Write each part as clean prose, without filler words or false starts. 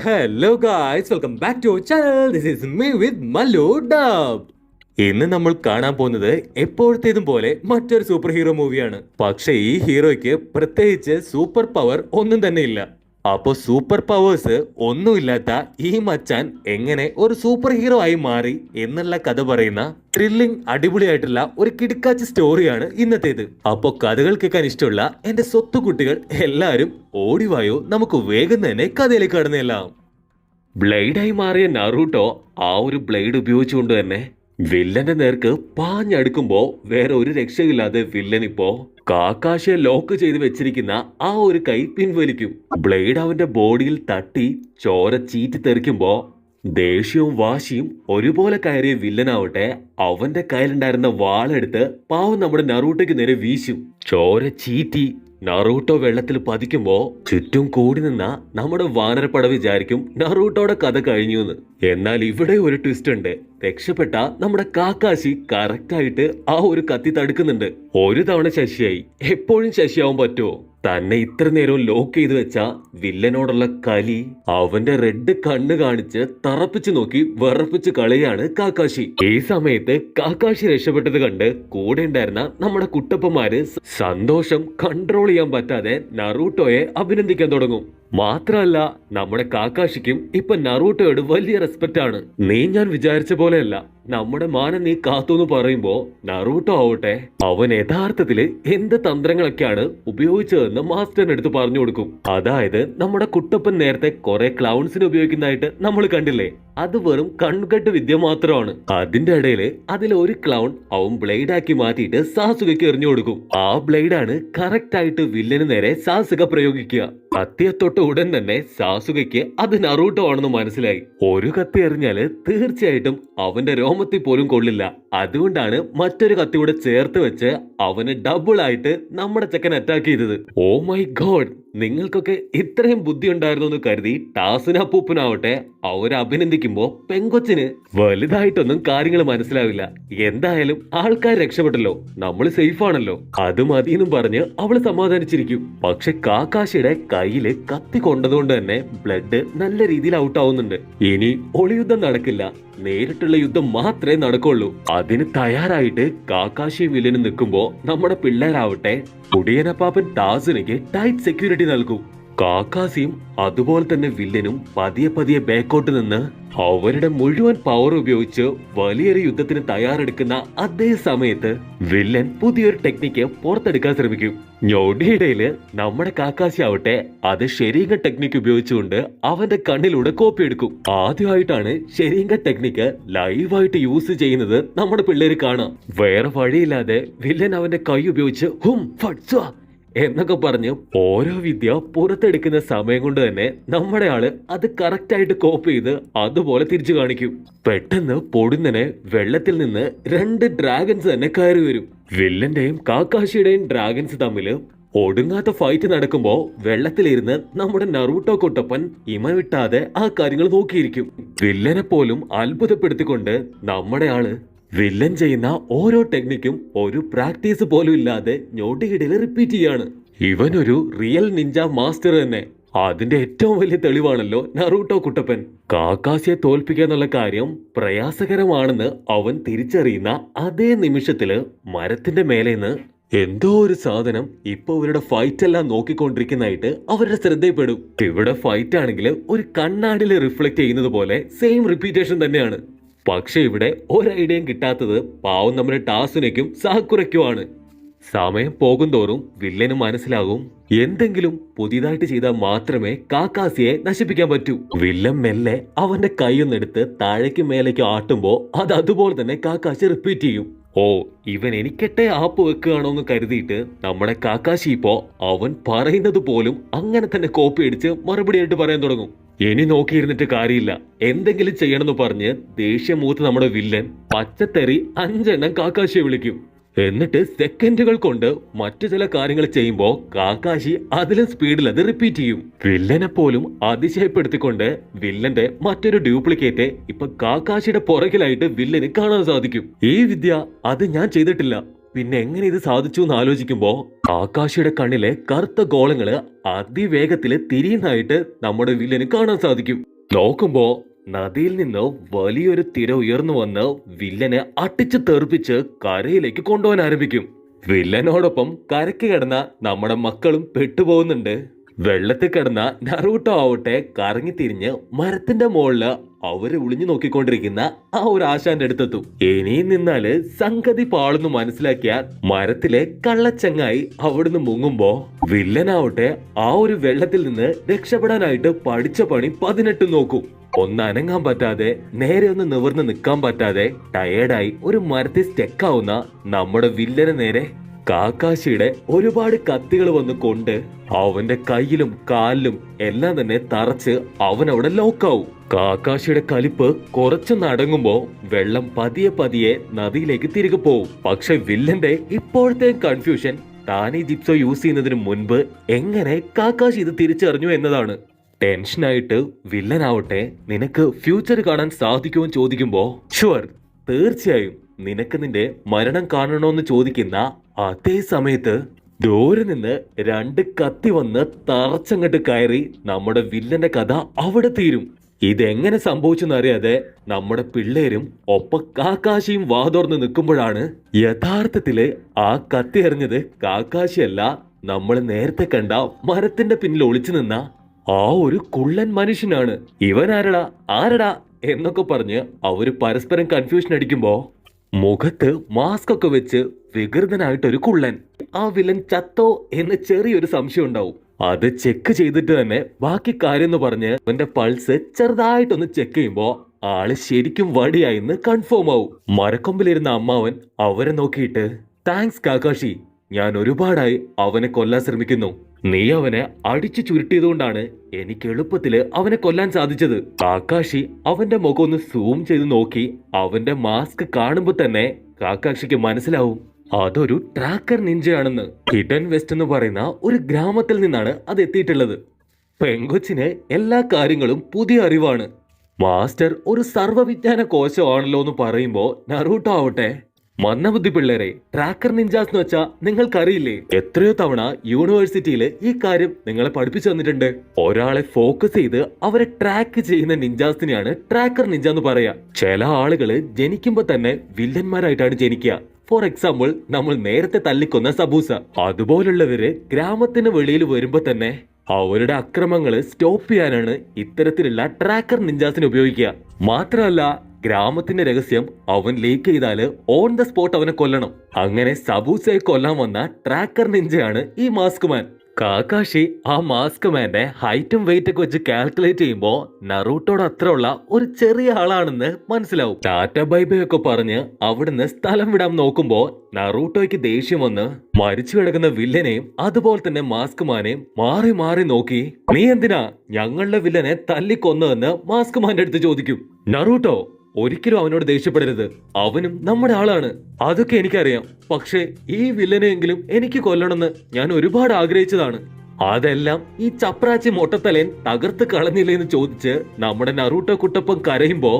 Hello guys, welcome back to channel. This is me with Mallu Dub. ഇന്ന് നമ്മൾ കാണാൻ പോകുന്നത് എപ്പോഴത്തേതും പോലെ മറ്റൊരു സൂപ്പർ ഹീറോ മൂവിയാണ്. പക്ഷെ ഈ ഹീറോയ്ക്ക് പ്രത്യേകിച്ച് സൂപ്പർ പവർ ഒന്നും തന്നെ ഇല്ല. അപ്പോ സൂപ്പർ പവേഴ്സ് ഒന്നുമില്ലാത്ത ഈ മച്ചാൻ എങ്ങനെ ഒരു സൂപ്പർ ഹീറോ ആയി മാറി എന്നുള്ള കഥ പറയുന്ന ത്രില്ലിംഗ് അടിപൊളിയായിട്ടുള്ള ഒരു കിടുക്കാച്ച സ്റ്റോറിയാണ് ഇന്നത്തേത്. അപ്പോ കഥകൾ കേൾക്കാൻ ഇഷ്ടമുള്ള എന്റെ സ്വത്തു കുട്ടികൾ എല്ലാരും ഓടിവായോ, നമുക്ക് വേഗം തന്നെ കഥയിലേക്ക് കടന്നെല്ലാം. ബ്ലേഡായി മാറിയ നറൂട്ടോ ആ ഒരു ബ്ലേഡ് ഉപയോഗിച്ചുകൊണ്ട് തന്നെ വില്ലന്റെ നേർക്ക് പാഞ്ഞടുക്കുമ്പോ വേറെ ഒരു രക്ഷയില്ലാതെ വില്ലൻ ഇപ്പോ കാക്കാശിയെ ലോക്ക് ചെയ്ത് വെച്ചിരിക്കുന്ന ആ ഒരു കൈ പിൻവലിക്കും. ബ്ലേഡ് അവന്റെ ബോഡിയിൽ തട്ടി ചോര ചീറ്റി തെറിക്കുമ്പോ ദേഷ്യവും വാശിയും ഒരുപോലെ കയറിയ വില്ലനാവട്ടെ അവന്റെ കയ്യിലുണ്ടായിരുന്ന വാളെടുത്ത് പാവം നമ്മുടെ നറൂട്ടോയ്ക്ക് നേരെ വീശും. ചോര ചീറ്റി നറൂട്ടോ വെള്ളത്തിൽ പതിക്കുമ്പോ ചുറ്റും കൂടി നിന്ന നമ്മുടെ വാനരപ്പട വിചാരിക്കും നറൂട്ടോയുടെ കഥ കഴിഞ്ഞു എന്ന്. എന്നാൽ ഇവിടെ ഒരു ട്വിസ്റ്റ് ഉണ്ട്. രക്ഷപ്പെട്ട നമ്മുടെ കാക്കാശി കറക്റ്റ് ആയിട്ട് ആ ഒരു കത്തി തടുക്കുന്നുണ്ട്. ഒരു തവണ ശശിയായി, എപ്പോഴും ശശിയാവാൻ പറ്റുമോ? തന്നെ ഇത്ര നേരവും ലോക്ക് ചെയ്ത് വെച്ച വില്ലനോടുള്ള കലി അവന്റെ റെഡ് കണ്ണ് കാണിച്ച് തറപ്പിച്ചു നോക്കി വിറപ്പിച്ച് കളിയാണ് കാക്കാശി. ഈ സമയത്ത് കാക്കാശി രക്ഷപ്പെട്ടത് കണ്ട് കൂടെ ഉണ്ടായിരുന്ന നമ്മുടെ കുട്ടപ്പന്മാര് സന്തോഷം കൺട്രോൾ ചെയ്യാൻ പറ്റാതെ നറൂട്ടോയെ അഭിനന്ദിക്കാൻ തുടങ്ങും. മാത്രല്ല നമ്മുടെ കാക്കാശിക്കും ഇപ്പൊ നറൂട്ടോയോട് വലിയ റെസ്പെക്ട് ആണ്. നീ ഞാൻ വിചാരിച്ച പോലെയല്ല, നമ്മുടെ മാനം നീ കാത്തുന്ന് പറയുമ്പോ നറൂട്ടോ ആവട്ടെ അവൻ യഥാർത്ഥത്തില് എന്ത് തന്ത്രങ്ങളൊക്കെയാണ് ഉപയോഗിച്ചതെന്ന് മാസ്റ്ററിന് എടുത്ത് പറഞ്ഞു കൊടുക്കും. അതായത് നമ്മുടെ കുട്ടപ്പൻ നേരത്തെ കുറെ ക്ലൗൺസിന് ഉപയോഗിക്കുന്നതായിട്ട് നമ്മൾ കണ്ടില്ലേ, അത് വെറും കൺകെട്ട് വിദ്യ മാത്രമാണ്. അതിന്റെ ഇടയില് അതിലൊരു ക്ലൗൺ അവൻ ബ്ലേഡ് ആക്കി മാറ്റിയിട്ട് സാസുകയ്ക്ക് എറിഞ്ഞു കൊടുക്കും. ആ ബ്ലേഡാണ് കറക്റ്റ് ആയിട്ട് വില്ലന് നേരെ സാസുക പ്രയോഗിക്കുക. കത്തിയെ തൊട്ട് ഉടൻ തന്നെ സാസുകയ്ക്ക് അത് നറൂട്ടോ ആണെന്ന് മനസ്സിലായി. ഒരു കത്തി എറിഞ്ഞാല് തീർച്ചയായിട്ടും അവന്റെ രോമത്തിൽ പോലും കൊള്ളില്ല. അതുകൊണ്ടാണ് മറ്റൊരു കത്തി കൂടെ ചേർത്ത് വെച്ച് അവന് ഡബിൾ ആയിട്ട് നമ്മുടെ ചെക്കൻ അറ്റാക്ക് ചെയ്തത്. ഓ മൈ ഗോഡ്, നിങ്ങൾക്കൊക്കെ ഇത്രയും ബുദ്ധി ഉണ്ടായിരുന്നു എന്ന് കരുതി ടാസിനപ്പൂപ്പനാവട്ടെ അവരെ അഭിനന്ദിക്കുമ്പോ പെങ്കൊച്ചിന് വലുതായിട്ടൊന്നും കാര്യങ്ങൾ മനസ്സിലാവില്ല. എന്തായാലും ആൾക്കാർ രക്ഷപ്പെട്ടല്ലോ, നമ്മൾ സേഫ് ആണല്ലോ, അത് മതിയെന്നും പറഞ്ഞ് അവള് സമാധാനിച്ചിരിക്കും. പക്ഷെ കാക്കാശിയുടെ കയ്യില് കത്തി കൊണ്ടതുകൊണ്ട് തന്നെ ബ്ലഡ് നല്ല രീതിയിൽ ഔട്ട് ആവുന്നുണ്ട്. ഇനി ഒളിയുദ്ധം നടക്കില്ല, നേരിട്ടുള്ള യുദ്ധം മാത്രമേ നടക്കുള്ളൂ. അതിന് തയ്യാറായിട്ട് കാക്കാശി വില്ലന് നിൽക്കുമ്പോ നമ്മുടെ പിള്ളേരാവട്ടെ കുടിയനപ്പാപ്പൻ ടാസിനയ്ക്ക് ടൈറ്റ് സെക്യൂരിറ്റി നൽകും. കാക്കാസിയും അതുപോലെ തന്നെ വില്ലനും പതിയെ പതിയെ ബാക്കോട്ട് നിന്ന് അവരുടെ മുഴുവൻ പവർ ഉപയോഗിച്ച് വലിയൊരു യുദ്ധത്തിന് തയ്യാറെടുക്കുന്ന അതേ സമയത്ത് വില്ലൻ പുതിയൊരു ടെക്നിക്ക് പുറത്തെടുക്കാൻ ശ്രമിക്കും. ഞൊടിയിടയില് നമ്മുടെ കാക്കാശി ആവട്ടെ അത് ഷെരീങ്ക ടെക്നിക്ക് ഉപയോഗിച്ചുകൊണ്ട് അവന്റെ കണ്ണിലൂടെ കോപ്പി എടുക്കും. ആദ്യമായിട്ടാണ് ഷെരീങ്ക ടെക്നിക്ക് ലൈവായിട്ട് യൂസ് ചെയ്യുന്നത് നമ്മുടെ പിള്ളേര് കാണാം. വേറെ വഴിയില്ലാതെ വില്ലൻ അവന്റെ കൈ ഉപയോഗിച്ച് ഹും ഫട്സ്വാ എന്നൊക്കെ പറഞ്ഞ് ഓരോ വിദ്യ പുറത്തെടുക്കുന്ന സമയം കൊണ്ട് തന്നെ നമ്മുടെ ആള് അത് കറക്റ്റ് ആയിട്ട് കോപ്പി ചെയ്ത് അതുപോലെ തിരിച്ചു കാണിക്കും. പെട്ടെന്ന് പൊടുന്നനെ വെള്ളത്തിൽ നിന്ന് രണ്ട് ഡ്രാഗൺസ് തന്നെ കയറി വരും. വില്ലന്റെയും കാക്കാശിയുടെയും ഡ്രാഗൺസ് തമ്മില് ഒടുങ്ങാത്ത ഫൈറ്റ് നടക്കുമ്പോ വെള്ളത്തിലിരുന്ന് നമ്മുടെ നറൂട്ടോ കുട്ടപ്പൻ ഇമ വിട്ടാതെ ആ കാര്യങ്ങൾ നോക്കിയിരിക്കും. വില്ലനെ പോലും അത്ഭുതപ്പെടുത്തിക്കൊണ്ട് നമ്മുടെ ആള് വില്ലൻ ചെയ്യുന്ന ഓരോ ടെക്നിക്കും ഒരു പ്രാക്ടീസ് പോലും ഇല്ലാതെ ഞൊടിയിടയിൽ റിപ്പീറ്റ് ചെയ്യാണ്. ഇവനൊരു റിയൽ നിഞ്ച മാസ്റ്റർ തന്നെ. അതിന്റെ ഏറ്റവും വലിയ തെളിവാണല്ലോ നറൂട്ടോ കുട്ടപ്പൻ. കാക്കാസിയെ തോൽപ്പിക്കുക എന്നുള്ള കാര്യം പ്രയാസകരമാണെന്ന് അവൻ തിരിച്ചറിയുന്ന അതേ നിമിഷത്തില് മരത്തിന്റെ മേലേന്ന് എന്തോ ഒരു സാധനം ഇപ്പൊ ഇവരുടെ ഫൈറ്റ് എല്ലാം നോക്കിക്കൊണ്ടിരിക്കുന്നതായിട്ട് അവരുടെ ശ്രദ്ധയിൽപ്പെടും. ഇവിടെ ഫൈറ്റ് ആണെങ്കിൽ ഒരു കണ്ണാടിയിൽ റിഫ്ലക്ട് ചെയ്യുന്നത് പോലെ സെയിം റിപ്പീറ്റേഷൻ തന്നെയാണ്. പക്ഷെ ഇവിടെ ഒരു ഐഡിയയും കിട്ടാത്തത് പാവം നമ്മുടെ ടാസുനയ്ക്കും സാക്കുറയ്ക്കുമാണ്. സമയം പോകുന്തോറും വില്ലന് മനസ്സിലാകും എന്തെങ്കിലും പുതിയതായിട്ട് ചെയ്താൽ മാത്രമേ കാക്കാസിയെ നശിപ്പിക്കാൻ പറ്റൂ. വില്ലൻ മെല്ലെ അവന്റെ കൈയൊന്നെടുത്ത് താഴേക്ക് മേലേക്ക് ആട്ടുമ്പോ അത് അതുപോലെ തന്നെ കാക്കാശി റിപ്പീറ്റ് ചെയ്യും. ഓ, ഇവൻ എനിക്കെട്ടെ ആപ്പ് വെക്കുകയാണോ എന്ന് കരുതിയിട്ട് നമ്മുടെ കാക്കാശി ഇപ്പോ അവൻ പറയുന്നത് പോലും അങ്ങനെ തന്നെ കോപ്പി അടിച്ച് മറുപടി ആയിട്ട് പറയാൻ തുടങ്ങും. ഇനി നോക്കിയിരുന്നിട്ട് കാര്യമില്ല, എന്തെങ്കിലും ചെയ്യണമെന്ന് പറഞ്ഞ് ദേഷ്യം മൂത്ത് നമ്മുടെ വില്ലൻ പച്ചത്തെറി 5 എണ്ണം കാക്കാശിയെ വിളിക്കും. എന്നിട്ട് സെക്കൻഡുകൾ കൊണ്ട് മറ്റു ചില കാര്യങ്ങൾ ചെയ്യുമ്പോ കാക്കാശി അതിലും സ്പീഡിൽ അത് റിപ്പീറ്റ് ചെയ്യും. വില്ലനെ പോലും അതിശയപ്പെടുത്തിക്കൊണ്ട് വില്ലന്റെ മറ്റൊരു ഡ്യൂപ്ലിക്കേറ്റ് ഇപ്പൊ കാക്കാശിയുടെ പുറകിലായിട്ട് വില്ലന് കാണാൻ സാധിക്കും. ഈ വിദ്യ അത് ഞാൻ ചെയ്തിട്ടില്ല, പിന്നെ എങ്ങനെ ഇത് സാധിച്ചു എന്ന് ആലോചിക്കുമ്പോ കാക്കാഷിയുടെ കണ്ണിലെ കറുത്ത ഗോളങ്ങള് അതിവേഗത്തില് തിരിയുന്നതായിട്ട് നമ്മുടെ വില്ലന് കാണാൻ സാധിക്കും. നോക്കുമ്പോ നദിയിൽ നിന്ന് വലിയൊരു തിര ഉയർന്നു വന്ന് വില്ലനെ അട്ടിച്ചു തെറിപ്പിച്ച് കരയിലേക്ക് കൊണ്ടുപോകാൻ ആരംഭിക്കും. വില്ലനോടൊപ്പം കരയ്ക്ക് കിടന്ന നമ്മുടെ മക്കളും പെട്ടുപോകുന്നുണ്ട്. വെള്ളത്തിൽ കിടന്ന നറൂട്ടോ ആവട്ടെ കറങ്ങി തിരിഞ്ഞ് മരത്തിന്റെ മുകളില് അവരെ ഒളിഞ്ഞു നോക്കിക്കൊണ്ടിരിക്കുന്ന ആ ഒരു ആശാന്റെ അടുത്തെത്തും. ഇനിയും നിന്നാല് സംഗതി പാളുന്നു മനസ്സിലാക്കിയ മരത്തിലെ കള്ളച്ചങ്ങായി അവിടുന്ന് മുങ്ങുമ്പോ വില്ലനാവട്ടെ ആ ഒരു വെള്ളത്തിൽ നിന്ന് രക്ഷപ്പെടാനായിട്ട് പഠിച്ച പണി 18 നോക്കും. ഒന്നനങ്ങാൻ പറ്റാതെ നേരെ ഒന്ന് നിവർന്ന് നിൽക്കാൻ പറ്റാതെ ടയേർഡായി ഒരു മരത്തിൽ സ്റ്റെക്കാവുന്ന നമ്മുടെ വില്ലന് നേരെ കാക്കാശിയുടെ ഒരുപാട് കത്തികൾ വന്ന് കൊണ്ട് അവന്റെ കയ്യിലും കാലിലും എല്ലാം തന്നെ തറച്ച് അവൻ അവിടെ ലോക്കാവും. കാക്കാശിയുടെ കലിപ്പ് കുറച്ചു നടങ്ങുമ്പോ വെള്ളം പതിയെ പതിയെ നദിയിലേക്ക് തിരികെ പോവും. പക്ഷെ വില്ലന്റെ ഇപ്പോഴത്തെ കൺഫ്യൂഷൻ താൻ ഈ ജിപ്സോ യൂസ് ചെയ്യുന്നതിന് മുൻപ് എങ്ങനെ കാക്കാശി ഇത് തിരിച്ചറിഞ്ഞു എന്നതാണ്. ടെൻഷനായിട്ട് വില്ലനാവട്ടെ നിനക്ക് ഫ്യൂച്ചർ കാണാൻ സാധിക്കുമോ ചോദിക്കുമ്പോ ഷുവർ, തീർച്ചയായും നിനക്ക് നിന്റെ മരണം കാണണോന്ന് ചോദിക്കുന്ന അതേ സമയത്ത് ദൂരെ നിന്ന് 2 കത്തി വന്ന് തറച്ചങ്ങട്ട് കയറി നമ്മുടെ വില്ലന്റെ കഥ അവിടെ തീരും. ഇതെങ്ങനെ സംഭവിച്ചെന്നറിയാതെ നമ്മുടെ പിള്ളേരും ഒപ്പം കാക്കാശിയും വാതോർന്ന് നിൽക്കുമ്പോഴാണ് യഥാർത്ഥത്തില് ആ കത്തി എറിഞ്ഞത് കാക്കാശിയല്ല, നമ്മൾ നേരത്തെ കണ്ട മരത്തിന്റെ പിന്നിൽ ഒളിച്ചു നിന്ന ആ ഒരു കുള്ളൻ മനുഷ്യനാണ്. ഇവനാരടാ ആരടാ എന്നൊക്കെ പറഞ്ഞ് അവര് പരസ്പരം കൺഫ്യൂഷൻ അടിക്കുമ്പോ മുഖത്ത് മാസ്ക് ഒക്കെ വെച്ച് വികൃതനായിട്ടൊരു കുള്ളൻ. ആ വില്ലൻ ചത്തോ എന്ന് ചെറിയൊരു സംശയം ഉണ്ടാവും. അത് ചെക്ക് ചെയ്തിട്ട് തന്നെ ബാക്കി കാര്യം എന്ന് പറഞ്ഞ് അവന്റെ പൾസ് ചെറുതായിട്ടൊന്ന് ചെക്ക് ചെയ്യുമ്പോ ആള് ശരിക്കും വടിയായിന്ന് കൺഫേം ആവും. മരക്കൊമ്പിലിരുന്ന അമ്മാവൻ അവരെ നോക്കിയിട്ട് താങ്ക്സ് കാക്കാഷി, ഞാൻ ഒരുപാടായി അവനെ കൊല്ലാൻ ശ്രമിക്കുന്നു. നീ അവനെ അടിച്ചു ചുരുട്ടിയതുകൊണ്ടാണ് എനിക്ക് എളുപ്പത്തില് അവനെ കൊല്ലാൻ സാധിച്ചത്. കാക്കാഷി അവന്റെ മുഖം ഒന്ന് സൂം ചെയ്ത് നോക്കി അവന്റെ മാസ്ക് കാണുമ്പോ തന്നെ കാക്കാഷിക്ക് മനസ്സിലാവും അതൊരു ട്രാക്കർ നിഞ്ചയാണെന്ന്. ഹിഡൻ വെസ്റ്റ് എന്ന് പറയുന്ന ഒരു ഗ്രാമത്തിൽ നിന്നാണ് അത് എത്തിയിട്ടുള്ളത്. പെങ്കൊച്ചിന് എല്ലാ കാര്യങ്ങളും പുതിയ അറിവാണ്. മാസ്റ്റർ ഒരു സർവ്വവിജ്ഞാന കോശമാണല്ലോ എന്ന് പറയുമ്പോ നറൂട്ടോ ആവട്ടെ മന്ദബുദ്ധി പിള്ളേരെ, ട്രാക്കർ നിഞ്ചാസ് എന്ന് വെച്ചാ നിങ്ങൾക്കറിയില്ലേ? എത്രയോ തവണ യൂണിവേഴ്സിറ്റിയിൽ ഈ കാര്യം നിങ്ങളെ പഠിപ്പിച്ചു തന്നിട്ടുണ്ട്. ഒരാളെ ഫോക്കസ് ചെയ്ത് അവരെ ട്രാക്ക് ചെയ്യുന്ന നിഞ്ചാസിനെയാണ് ട്രാക്കർ നിഞ്ച എന്ന് പറയാ. ചില ആളുകള് ജനിക്കുമ്പോ തന്നെ വില്ലന്മാരായിട്ടാണ് ജനിക്കുക. ഫോർ എക്സാമ്പിൾ, നമ്മൾ നേരത്തെ തല്ലിക്കൊന്ന സബൂസ. അതുപോലുള്ളവര് ഗ്രാമത്തിന് വെളിയിൽ വരുമ്പോ തന്നെ അവരുടെ അക്രമങ്ങള് സ്റ്റോപ്പ് ചെയ്യാനാണ് ഇത്തരത്തിലുള്ള ട്രാക്കർ നിഞ്ചാസിനെ ഉപയോഗിക്കുക. മാത്രമല്ല ഗ്രാമത്തിന്റെ രഹസ്യം അവൻ ലീക്ക് ചെയ്താല് ഓൺ ദ സ്പോട്ട് അവനെ കൊല്ലണം. അങ്ങനെ സബൂസയെ കൊല്ലാൻ വന്ന ട്രാക്കർ നിഞ്ചയാണ് ഈ മാസ്ക് മാൻ. കാക്കാഷി ആ മാസ്ക് മാന്റെ ഹൈറ്റും വെയിറ്റ് ഒക്കെ വെച്ച് കാൽക്കുലേറ്റ് ചെയ്യുമ്പോ നറൂട്ടോട് അത്ര ഉള്ള ഒരു ചെറിയ ആളാണെന്ന് മനസ്സിലാവും. ടാറ്റ ബൈ ബൈ ഒക്കെ പറഞ്ഞ് അവിടുന്ന് സ്ഥലം വിടാൻ നോക്കുമ്പോ നറൂട്ടോയ്ക്ക് ദേഷ്യം വന്ന് മരിച്ചു കിടക്കുന്ന വില്ലനെയും അതുപോലെ തന്നെ മാസ്ക് മാനെയും മാറി മാറി നോക്കി നീ എന്തിനാ ഞങ്ങളുടെ വില്ലനെ തല്ലിക്കൊന്നതെന്ന് മാസ്ക് മാന്റെ അടുത്ത് ചോദിക്കും. നറൂട്ടോ, ഒരിക്കലും അവനോട് ദേഷ്യപ്പെടരുത്, അവനും നമ്മുടെ ആളാണ്. അതൊക്കെ എനിക്കറിയാം. പക്ഷേ ഈ വില്ലനെയെങ്കിലും എനിക്ക് കൊല്ലണമെന്ന് ഞാൻ ഒരുപാട് ആഗ്രഹിച്ചതാണ്. അതെല്ലാം ഈ ചപ്രാച്ചി മൊട്ടത്തലേൻ തകർത്ത് കളഞ്ഞില്ലേന്ന് ചോദിച്ച് നമ്മുടെ നറൂട്ടോ കുട്ടപ്പൻ കരയുമ്പോ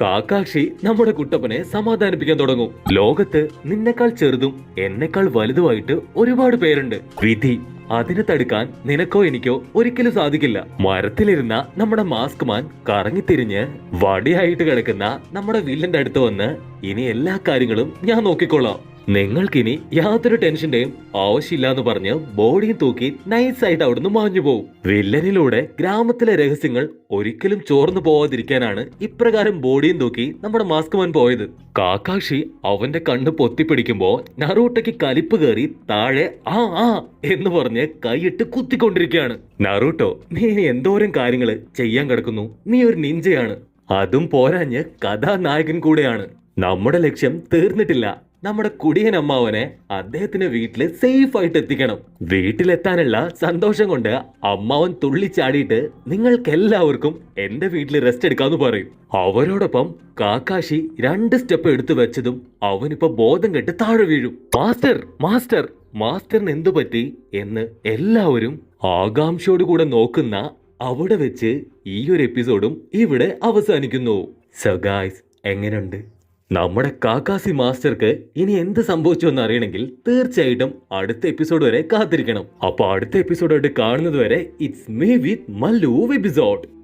കാക്കാഷി നമ്മുടെ കുട്ടപ്പനെ സമാധാനിപ്പിക്കാൻ തുടങ്ങും. ലോകത്ത് നിന്നെക്കാൾ ചെറുതും എന്നെക്കാൾ വലുതുമായിട്ട് ഒരുപാട് പേരുണ്ട്. വിധി അതിനെ തടുക്കാൻ നിനക്കോ എനിക്കോ ഒരിക്കലും സാധിക്കില്ല. മരത്തിലിരുന്ന നമ്മുടെ മാസ്ക് മാൻ കറങ്ങിത്തിരിഞ്ഞ് വടിയായിട്ട് കിടക്കുന്ന നമ്മുടെ വില്ലന്റെ അടുത്ത് വന്ന് ഇനി എല്ലാ കാര്യങ്ങളും ഞാൻ നോക്കിക്കൊള്ളാം, നിങ്ങൾക്കിനി യാതൊരു ടെൻഷന്റെയും ആവശ്യമില്ല എന്ന് പറഞ്ഞ് ബോഡിയും തൂക്കി നൈസായിട്ട് അവിടുന്ന് മാഞ്ഞു പോകും. വില്ലനിലൂടെ ഗ്രാമത്തിലെ രഹസ്യങ്ങൾ ഒരിക്കലും ചോർന്നു പോവാതിരിക്കാനാണ് ഇപ്രകാരം ബോഡിയും തൂക്കി നമ്മുടെ മാസ്ക് മാൻ പോയത്. കാക്കാഷി അവന്റെ കണ്ണ് പൊത്തിപ്പിടിക്കുമ്പോ നറൂട്ടോയ്ക്ക് കലിപ്പ് കയറി താഴെ ആ എന്ന് പറഞ്ഞ് കൈയിട്ട് കുത്തിക്കൊണ്ടിരിക്കുകയാണ്. നറൂട്ടോ, നീ എന്തോരം കാര്യങ്ങള് ചെയ്യാൻ കിടക്കുന്നു. നീ ഒരു നിഞ്ചയാണ്. അതും പോരാഞ്ഞ് കഥാനായകൻ കൂടെയാണ്. നമ്മുടെ ലക്ഷ്യം തീർന്നിട്ടില്ല. നമ്മുടെ കുടിയൻ അമ്മാവനെ അദ്ദേഹത്തിന്റെ വീട്ടില് സേഫ് ആയിട്ട് എത്തിക്കണം. വീട്ടിലെത്താനുള്ള സന്തോഷം കൊണ്ട് അമ്മാവൻ തുള്ളിച്ചാടിയിട്ട് നിങ്ങൾക്ക് എല്ലാവർക്കും എന്റെ വീട്ടിൽ റെസ്റ്റ് എടുക്കാന്ന് പറയും. അവരോടൊപ്പം കാക്കാഷി 2 സ്റ്റെപ്പ് എടുത്തു വെച്ചതും അവനിപ്പോ ബോധം കെട്ട് താഴെ വീഴും. മാസ്റ്റർ മാസ്റ്റർ മാസ്റ്ററിന് എന്തു പറ്റി എന്ന് എല്ലാവരും ആകാംക്ഷയോടുകൂടെ നോക്കുന്ന അവിടെ വെച്ച് ഈ ഒരു എപ്പിസോഡും ഇവിടെ അവസാനിക്കുന്നു. സോ ഗായ്സ്, എങ്ങനെയുണ്ട്? നമ്മുടെ കാക്കാസി മാസ്റ്റർക്ക് ഇനി എന്ത് സംഭവിച്ചു എന്ന് അറിയണമെങ്കിൽ തീർച്ചയായിട്ടും അടുത്ത എപ്പിസോഡ് വരെ കാത്തിരിക്കണം. അപ്പൊ അടുത്ത എപ്പിസോഡായിട്ട് കാണുന്നത് വരെ it's me with Mallu episode.